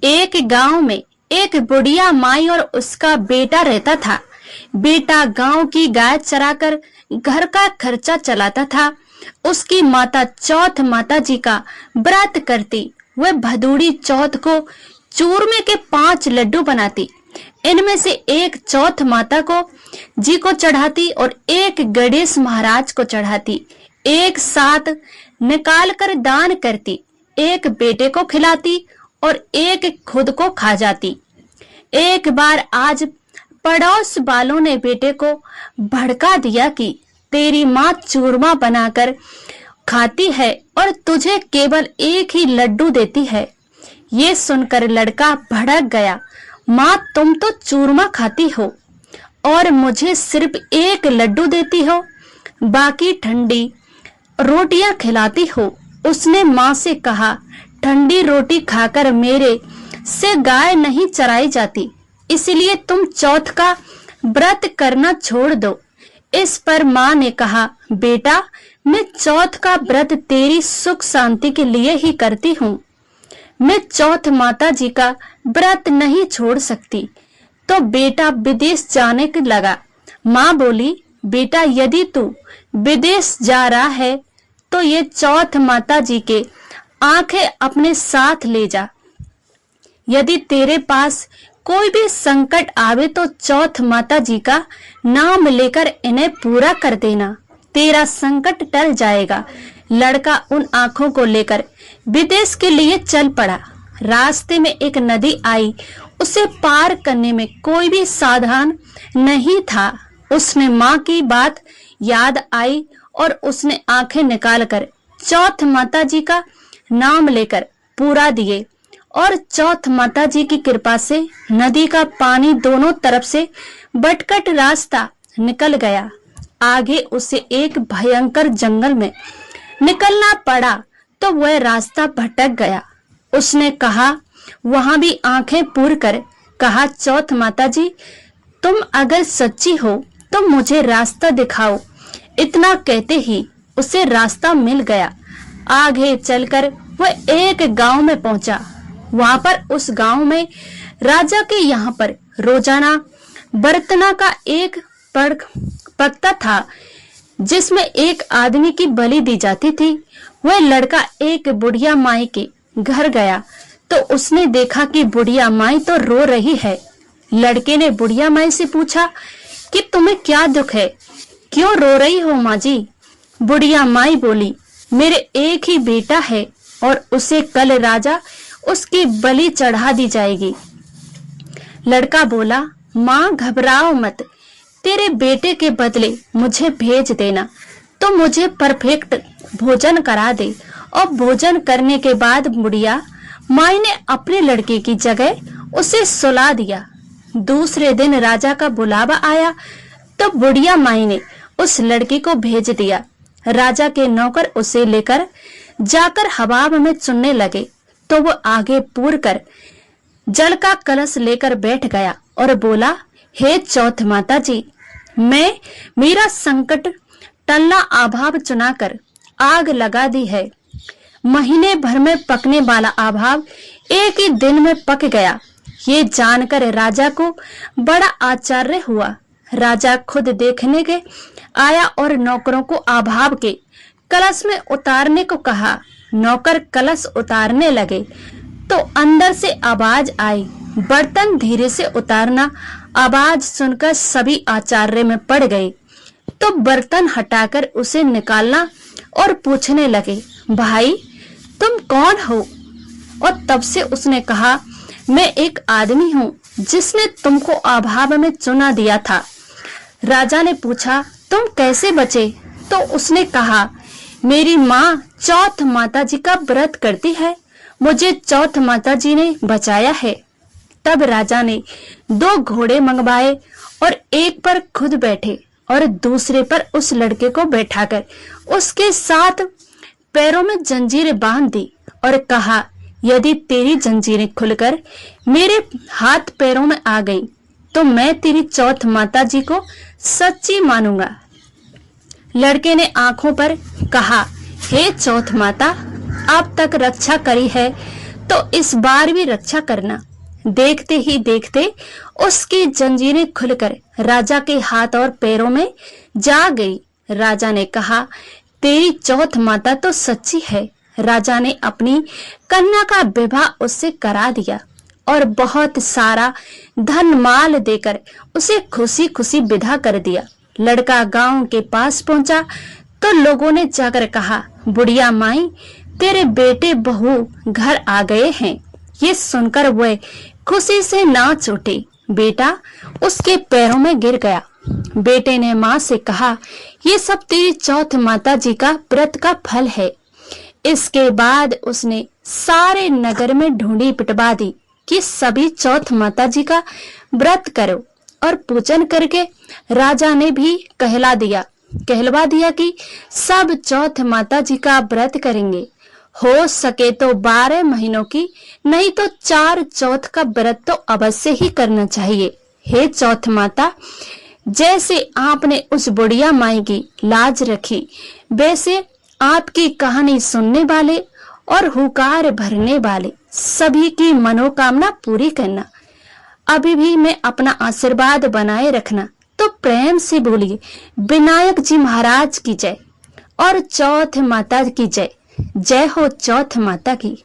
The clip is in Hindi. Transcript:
एक गांव में एक बुढ़िया माई और उसका बेटा रहता था। बेटा गांव की गाय चराकर घर का खर्चा चलाता था। उसकी माता चौथ माता जी का व्रत करती। वह भदूड़ी चौथ को चूरमे के 5 लड्डू बनाती। इनमें से एक चौथ माता को जी को चढ़ाती और एक गणेश महाराज को चढ़ाती। एक साथ निकाल कर दान करती। एक बेटे को खिलाती और एक खुद को खा जाती। एक बार आज पड़ोस वालों ने बेटे को भड़का दिया कि तेरी माँ चूरमा बनाकर खाती है और तुझे केवल एक ही लड्डू देती है। ये सुनकर लड़का भड़क गया। माँ, तुम तो चूरमा खाती हो और मुझे सिर्फ एक लड्डू देती हो, बाकी ठंडी रोटियां खिलाती हो। उसने माँ से कहा, ठंडी रोटी खाकर मेरे से गाय नहीं चराई जाती, इसलिए तुम चौथ का व्रत करना छोड़ दो। इस पर माँ ने कहा, बेटा, मैं चौथ का व्रत तेरी सुख शांति के लिए ही करती हूँ। मैं चौथ माता जी का व्रत नहीं छोड़ सकती। तो बेटा विदेश जाने लगा। माँ बोली, बेटा, यदि तू विदेश जा रहा है तो ये चौथ माता जी के आंखें अपने साथ ले जा। यदि तेरे पास कोई भी संकट आवे तो चौथ माता जी का नाम लेकर इन्हें पूरा कर देना, तेरा संकट टल जाएगा। लड़का उन आंखों को लेकर विदेश के लिए चल पड़ा। रास्ते में एक नदी आई। उसे पार करने में कोई भी साधन नहीं था। उसने माँ की बात याद आई और उसने आंखें निकालकर चौथ माता जी का नाम लेकर पूरा दिए और चौथ माता जी की कृपा से नदी का पानी दोनों तरफ से बटकट रास्ता निकल गया। आगे उसे एक भयंकर जंगल में निकलना पड़ा तो वह रास्ता भटक गया। उसने कहा, वहां भी आंखें पूर कर कहा, चौथ माता जी, तुम अगर सच्ची हो तो मुझे रास्ता दिखाओ। इतना कहते ही उसे रास्ता मिल गया। आगे चलकर वह एक गांव में पहुंचा। वहां पर उस गांव में राजा के यहाँ पर रोजाना बर्तना का एक पकता था जिसमें एक आदमी की बलि दी जाती थी। वह लड़का एक बुढ़िया माई के घर गया तो उसने देखा कि बुढ़िया माई तो रो रही है। लड़के ने बुढ़िया माई से पूछा कि तुम्हें क्या दुख है, क्यों रो रही हो माँ जी? बुढ़िया माई बोली, मेरे एक ही बेटा है और उसे कल राजा उसकी बलि चढ़ा दी जाएगी। लड़का बोला, माँ घबराओ मत, तेरे बेटे के बदले मुझे भेज देना तो मुझे परफेक्ट भोजन करा दे। और भोजन करने के बाद बुढ़िया माई ने अपने लड़के की जगह उसे सुला दिया। दूसरे दिन राजा का बुलावा आया तो बुढ़िया माई ने उस लड़के को भेज दिया। राजा के नौकर उसे लेकर जाकर हवाब में चुनने लगे तो वो आगे पूर कर जल का कलश लेकर बैठ गया और बोला, हे चौथ माता जी, मैं मेरा संकट टलना अभाव चुनाकर आग लगा दी है। महीने भर में पकने वाला अभाव एक ही दिन में पक गया। ये जानकर राजा को बड़ा आश्चर्य हुआ। राजा खुद देखने के आया और नौकरों को अभाव के कलश में उतारने को कहा। नौकर कलश उतारने लगे तो अंदर से आवाज आई, बर्तन धीरे से उतारना। आवाज सुनकर सभी आश्चर्य में पड़ गए तो बर्तन हटाकर उसे निकालना और पूछने लगे, भाई तुम कौन हो? और तब से उसने कहा, मैं एक आदमी हूँ जिसने तुमको अभाव में चुना दिया था। राजा ने पूछा, तुम कैसे बचे? तो उसने कहा, मेरी माँ चौथ माता जी का व्रत करती है, मुझे चौथ माता जी ने बचाया है। तब राजा ने 2 घोड़े मंगवाए और एक पर खुद बैठे और दूसरे पर उस लड़के को बैठाकर उसके साथ पैरों में जंजीरें बांध दी और कहा, यदि तेरी जंजीरें खुलकर मेरे हाथ पैरों में आ गई तो मैं तेरी चौथ माता जी को सच्ची मानूंगा। लड़के ने आंखों पर कहा, हे चौथ माता, अब तक रक्षा करी है तो इस बार भी रक्षा करना। देखते ही देखते उसकी जंजीरें खुलकर राजा के हाथ और पैरों में जा गई। राजा ने कहा, तेरी चौथ माता तो सच्ची है। राजा ने अपनी कन्या का विवाह उससे करा दिया और बहुत सारा धन माल देकर उसे खुशी खुशी विदा कर दिया। लड़का गांव के पास पहुंचा तो लोगों ने जाकर कहा, बुढ़िया माई, तेरे बेटे बहू घर आ गए हैं। ये सुनकर वह खुशी से नाच उठी। बेटा उसके पैरों में गिर गया। बेटे ने माँ से कहा, ये सब तेरी चौथ माता जी का व्रत का फल है। इसके बाद उसने सारे नगर में ढूंढी पिटवा दी कि सभी चौथ माता जी का व्रत करो, और पूजन करके राजा ने भी कहलवा दिया कि सब चौथ माता जी का व्रत करेंगे। हो सके तो 12 महीनों की, नहीं तो 4 चौथ का व्रत तो अवश्य ही करना चाहिए। हे चौथ माता, जैसे आपने उस बुढ़िया माई की लाज रखी, वैसे आपकी कहानी सुनने वाले और हुकार भरने वाले सभी की मनोकामना पूरी करना। अभी भी मैं अपना आशीर्वाद बनाए रखना। तो प्रेम से बोलिए, विनायक जी महाराज की जय और चौथ माता की जय। जय हो चौथ माता की।